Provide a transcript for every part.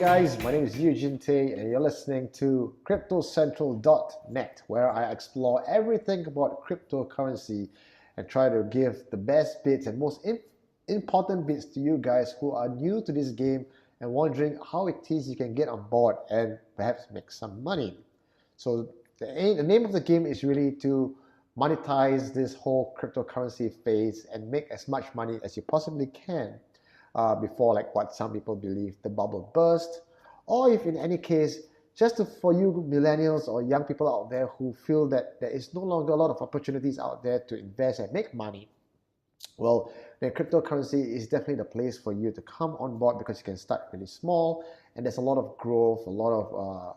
guys, my name is Eugene Tay and you're listening to CryptoCentral.net, where I explore everything about cryptocurrency and try to give the best bits and most important bits to you guys who are new to this game and wondering how it is you can get on board and perhaps make some money. So the name of the game is really to monetize this whole cryptocurrency phase and make as much money as you possibly can before, like what some people believe, the bubble burst, or if in any case, for you millennials or young people out there who feel that there is no longer a lot of opportunities out there to invest and make money, well, then cryptocurrency is definitely the place for you to come on board, because you can start really small and there's a lot of growth, a lot of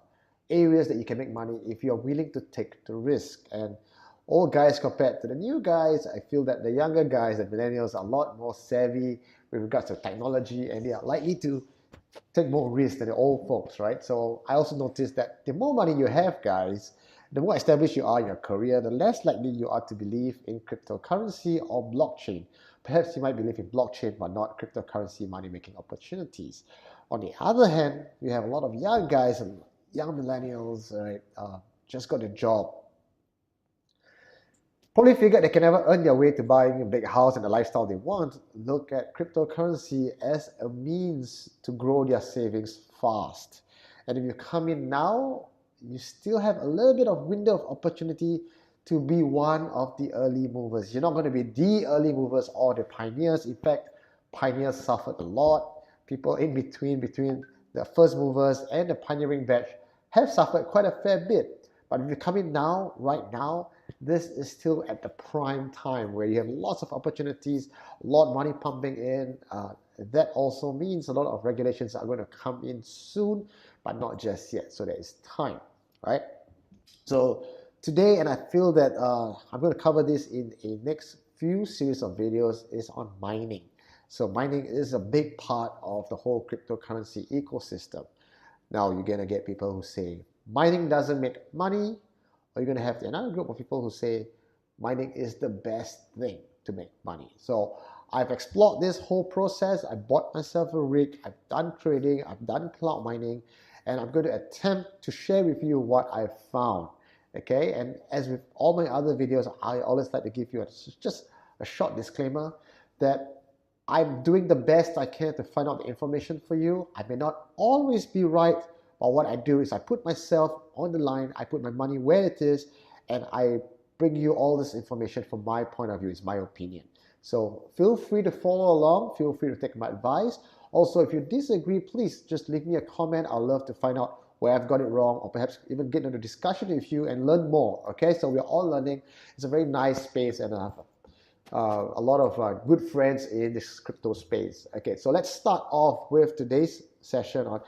areas that you can make money if you're willing to take the risk. And old guys compared to the new guys, I feel that the younger guys, the millennials, are a lot more savvy with regards to technology, and they are likely to take more risks than the old folks, right? So I also noticed that the more money you have, guys, the more established you are in your career, the less likely you are to believe in cryptocurrency or blockchain. Perhaps you might believe in blockchain, but not cryptocurrency money-making opportunities. On the other hand, you have a lot of young guys and young millennials, right, just got a job. Probably figured they can never earn their way to buying a big house and the lifestyle they want. Look at cryptocurrency as a means to grow their savings fast. And if you come in now, you still have a little bit of window of opportunity to be one of the early movers. You're not going to be the early movers or the pioneers. In fact, pioneers suffered a lot. People in between the first movers and the pioneering batch have suffered quite a fair bit. But if you come in now, right now, this is still at the prime time where you have lots of opportunities, a lot of money pumping in. That also means a lot of regulations are going to come in soon, but not just yet. So there is time, right? So today, and I feel that I'm going to cover this in a next few series of videos, is on mining. So mining is a big part of the whole cryptocurrency ecosystem. Now you're going to get people who say mining doesn't make money, or you're going to have another group of people who say mining is the best thing to make money. So I've explored this whole process. I bought myself a rig, I've done trading, I've done cloud mining, and I'm going to attempt to share with you what I've found. Okay, and as with all my other videos, I always like to give you just a short disclaimer that I'm doing the best I can to find out the information for you. I may not always be right, but what I do is I put myself on the line, I put my money where it is, and I bring you all this information from my point of view. It's my opinion. So feel free to follow along, feel free to take my advice. Also, if you disagree, please just leave me a comment. I'd love to find out where I've got it wrong, or perhaps even get into a discussion with you and learn more. Okay, so we're all learning. It's a very nice space, and I have a lot of good friends in this crypto space. Okay, so let's start off with today's session on,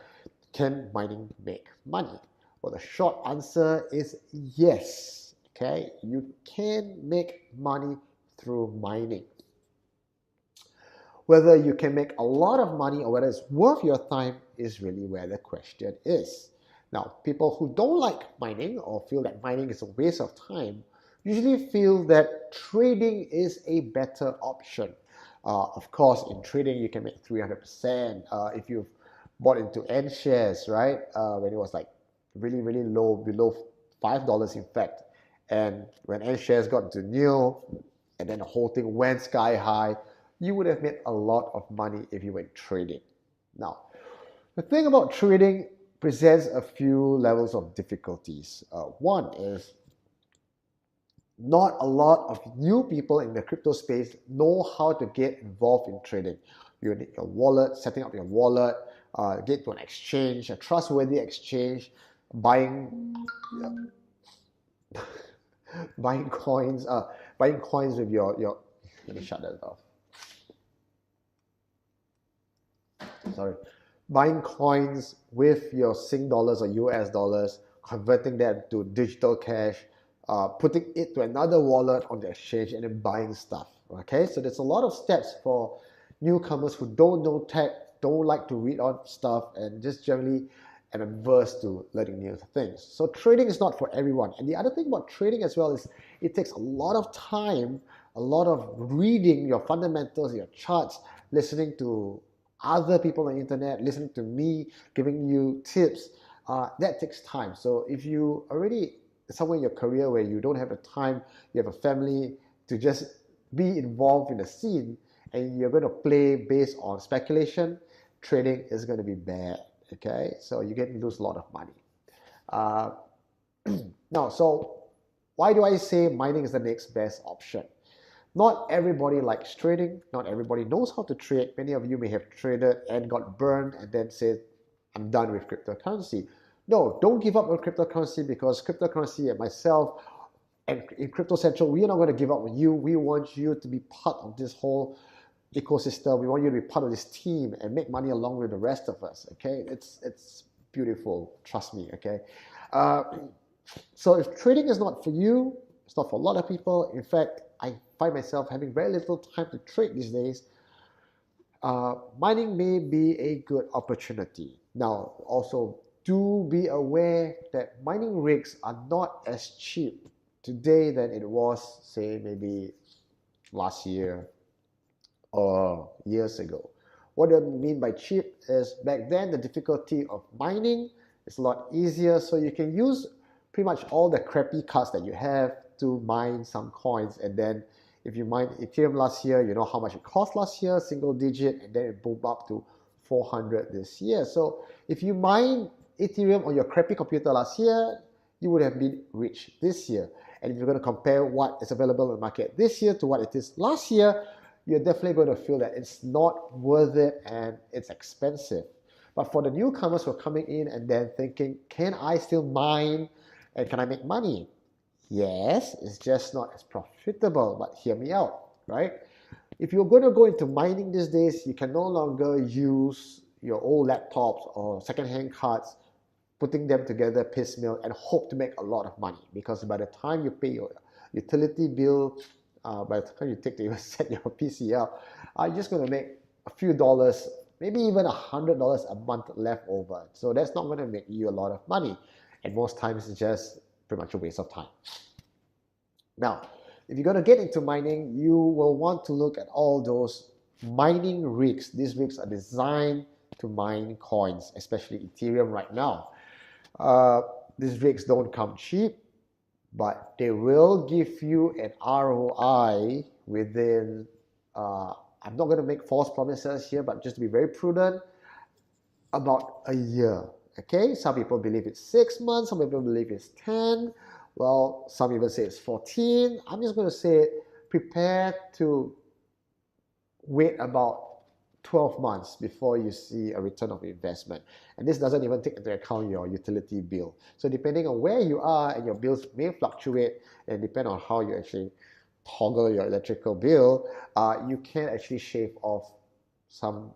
can mining make money? Well, the short answer is yes. Okay, you can make money through mining. Whether you can make a lot of money or whether it's worth your time is really where the question is. Now, people who don't like mining or feel that mining is a waste of time usually feel that trading is a better option. Of course, in trading, you can make 300% if you've bought into N shares, right? When it was like really, really low, below $5 in fact. And when N shares got to nil, and then the whole thing went sky high, you would have made a lot of money if you went trading. Now, the thing about trading presents a few levels of difficulties. One is not a lot of new people in the crypto space know how to get involved in trading. You need your wallet, setting up your wallet, get to an exchange, a trustworthy exchange, buying coins with your let me shut that off. Sorry. Buying coins with your Sing dollars or US dollars, converting them to digital cash, putting it to another wallet on the exchange, and then buying stuff. Okay, so there's a lot of steps for newcomers who don't know tech, don't like to read on stuff, and just generally am averse to learning new things. So trading is not for everyone. And the other thing about trading as well is it takes a lot of time, a lot of reading your fundamentals, your charts, listening to other people on the internet, listening to me, giving you tips, that takes time. So if you already somewhere in your career where you don't have the time, you have a family to just be involved in the scene, and you're going to play based on speculation, trading is going to be bad. Okay, so you're going to lose a lot of money. Now, so why do I say mining is the next best option? Not everybody likes trading. Not everybody knows how to trade. Many of you may have traded and got burned and then said, I'm done with cryptocurrency. No, don't give up on cryptocurrency, because cryptocurrency and myself and in CryptoCentral, we are not going to give up on you. We want you to be part of this whole ecosystem. We want you to be part of this team and make money along with the rest of us. Okay, it's beautiful. Trust me. Okay, so if trading is not for you, it's not for a lot of people. In fact, I find myself having very little time to trade these days. Mining may be a good opportunity. Now, also do be aware that mining rigs are not as cheap today than it was, say, maybe last year or years ago. What do I mean by cheap is back then the difficulty of mining is a lot easier, so you can use pretty much all the crappy cards that you have to mine some coins. And then if you mine Ethereum last year, you know how much it cost last year, single digit, and then it boomed up to 400 this year. So if you mine Ethereum on your crappy computer last year, you would have been rich this year. And if you're going to compare what is available in the market this year to what it is last year, you're definitely going to feel that it's not worth it and it's expensive. But for the newcomers who are coming in and then thinking, can I still mine and can I make money? Yes, it's just not as profitable, but hear me out, right? If you're going to go into mining these days, you can no longer use your old laptops or second-hand cards, putting them together piecemeal and hope to make a lot of money, because by the time you pay your utility bill, by the time you take to even set your PC up, you're just going to make a few dollars, maybe even $100 a month left over. So that's not going to make you a lot of money. And most times it's just pretty much a waste of time. Now, if you're going to get into mining, you will want to look at all those mining rigs. These rigs are designed to mine coins, especially Ethereum right now. These rigs don't come cheap, but they will give you an ROI within, I'm not going to make false promises here, but just to be very prudent, about a year. Okay, some people believe it's 6 months, some people believe it's 10. Well, some even say it's 14. I'm just going to say prepare to wait about 12 months before you see a return of investment. And this doesn't even take into account your utility bill. So depending on where you are, and your bills may fluctuate and depend on how you actually toggle your electrical bill, you can actually shave off some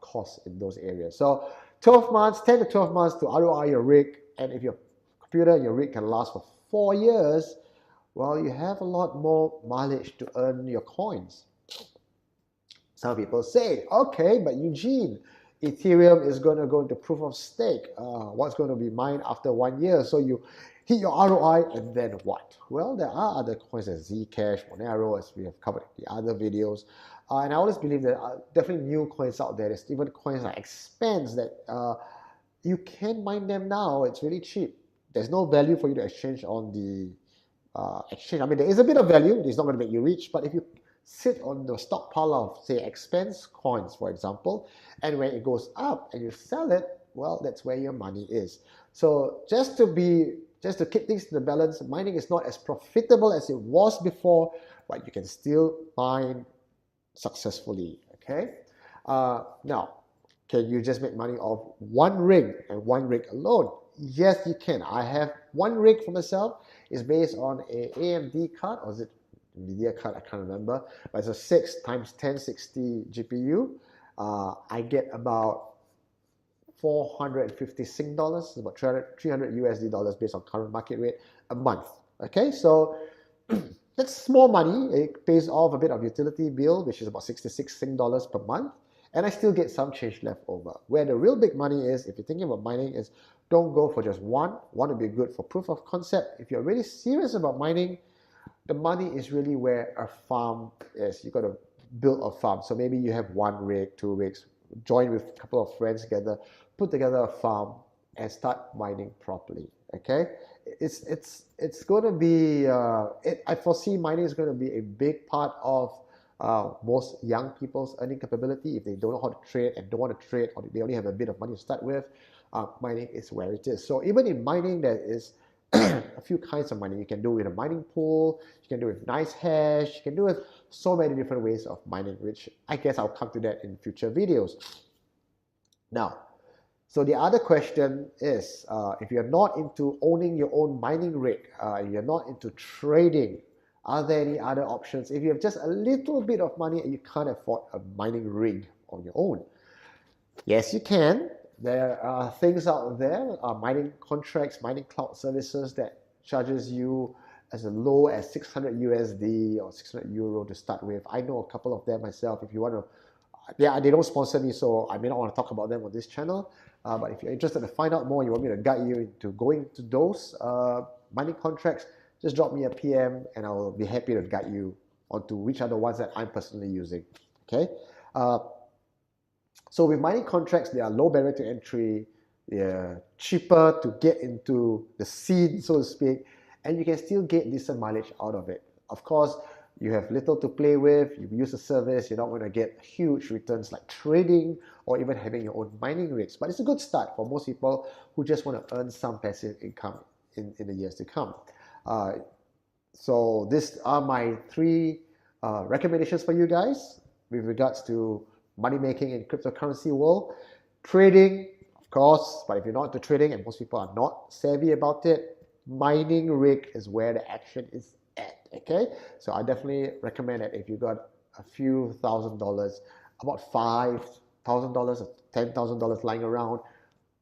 costs in those areas. So 12 months, 10 to 12 months to ROI your rig, and if your computer and your rig can last for 4 years, well, you have a lot more mileage to earn your coins. Some people say, okay, but Eugene, Ethereum is going to go into proof of stake. What's going to be mined after 1 year? So you hit your ROI, and then what? Well, there are other coins like Zcash, Monero, as we have covered in the other videos. And I always believe there are definitely new coins out there. There's even coins like Expense that you can mine them now. It's really cheap. There's no value for you to exchange on the exchange. I mean, there is a bit of value. It's not going to make you rich, but if you sit on the stockpile of, say, Expense coins, for example, and when it goes up and you sell it, well, that's where your money is. So just to keep things in the balance, mining is not as profitable as it was before, but you can still mine successfully. Okay. Now, can you just make money off one rig and one rig alone? Yes, you can. I have one rig for myself. It's based on a AMD card, or is it NVIDIA card? I can't remember. But it's a 6 x 1060 GPU. I get about 450 Sing dollars, about 300 USD dollars based on current market rate a month. Okay, so that's small money. It pays off a bit of utility bill, which is about 66 Sing dollars per month, and I still get some change left over. Where the real big money is, if you're thinking about mining, is don't go for just one. One would be good for proof of concept. If you're really serious about mining, the money is really where a farm is. You got to build a farm. So maybe you have 1 rig, 2 rigs, join with a couple of friends together, put together a farm, and start mining properly. Okay, it's going to be. I foresee mining is going to be a big part of most young people's earning capability. If they don't know how to trade and don't want to trade, or they only have a bit of money to start with, mining is where it is. So even in mining, there is a few kinds of mining. You can do with a mining pool, you can do with nice hash, you can do with so many different ways of mining, which I guess I'll come to that in future videos. Now, so the other question is, if you're not into owning your own mining rig, you're not into trading, are there any other options? If you have just a little bit of money and you can't afford a mining rig on your own, yes, you can. There are things out there, mining contracts, mining cloud services that charges you as low as 600 USD or 600 euro to start with. I know a couple of them myself. If you want to, yeah, they don't sponsor me, so I may not want to talk about them on this channel. But if you're interested to find out more, you want me to guide you into going to those mining contracts, just drop me a PM and I will be happy to guide you onto which are the ones that I'm personally using. Okay. So with mining contracts, they are low barrier to entry, they're cheaper to get into the scene, so to speak, and you can still get decent mileage out of it. Of course, you have little to play with, you use the service, you're not going to get huge returns like trading or even having your own mining rigs, but it's a good start for most people who just want to earn some passive income in the years to come. So these are my three recommendations for you guys with regards to money making in cryptocurrency world. Trading, of course, but if you're not into trading and most people are not savvy about it, mining rig is where the action is at. Okay, so I definitely recommend that if you got a few $1,000s, about $5,000 or $10,000 lying around,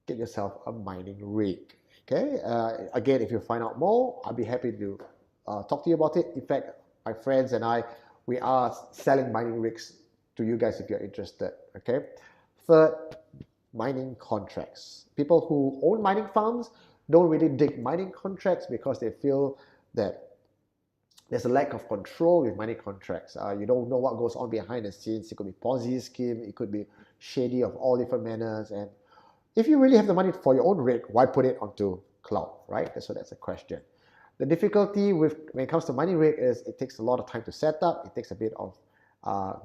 get yourself a mining rig. Okay, again, if you find out more, I'll be happy to talk to you about it. In fact, my friends and I, we are selling mining rigs to you guys if you're interested. Okay. Third, mining contracts. People who own mining farms don't really dig mining contracts because they feel that there's a lack of control with mining contracts. You don't know what goes on behind the scenes. It could be Ponzi scheme, it could be shady of all different manners. And if you really have the money for your own rig, why put it onto cloud, right? So that's a question. The difficulty when it comes to mining rig is it takes a lot of time to set up. It takes a bit of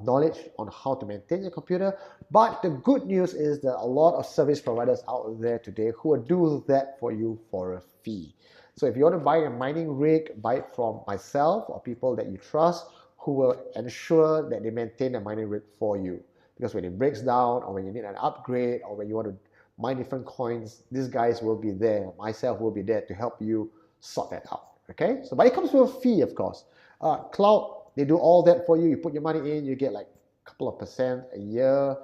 knowledge on how to maintain your computer. But the good news is that a lot of service providers out there today who will do that for you for a fee. So if you want to buy a mining rig, buy it from myself or people that you trust who will ensure that they maintain the mining rig for you. Because when it breaks down or when you need an upgrade or when you want to mine different coins, these guys will be there. Myself will be there to help you sort that out. Okay, so but it comes with a fee, of course. Cloud, they do all that for you. You put your money in, you get like a couple of percent a year.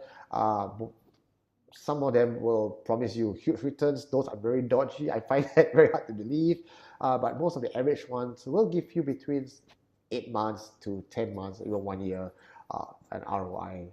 Some of them will promise you huge returns. Those are very dodgy. I find that very hard to believe. But most of the average ones will give you between 8 months to 10 months, even 1 year, an ROI,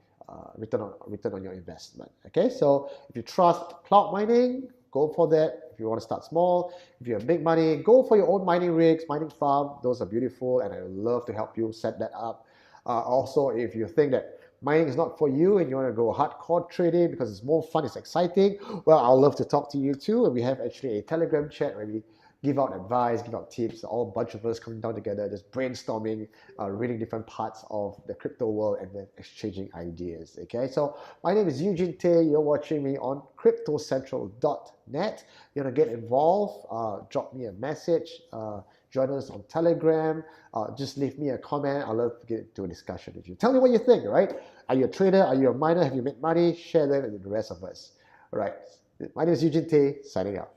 return on your investment. Okay, so if you trust cloud mining, go for that. If you want to start small, if you have big money, go for your own mining rigs, mining farm. Those are beautiful, and I would love to help you set that up. Also, if you think that mining is not for you and you want to go hardcore trading because it's more fun, it's exciting, well, I'll love to talk to you too. And we have actually a Telegram chat where we give out advice, give out tips, all a bunch of us coming down together, just brainstorming, reading different parts of the crypto world and then exchanging ideas. Okay, so my name is Eugene Tay. You're watching me on CryptoCentral.net. You want to get involved, drop me a message, join us on Telegram, just leave me a comment. I'd love to get into a discussion with you. Tell me what you think, right? Are you a trader? Are you a miner? Have you made money? Share them with the rest of us. All right. My name is Eugene Tay, signing out.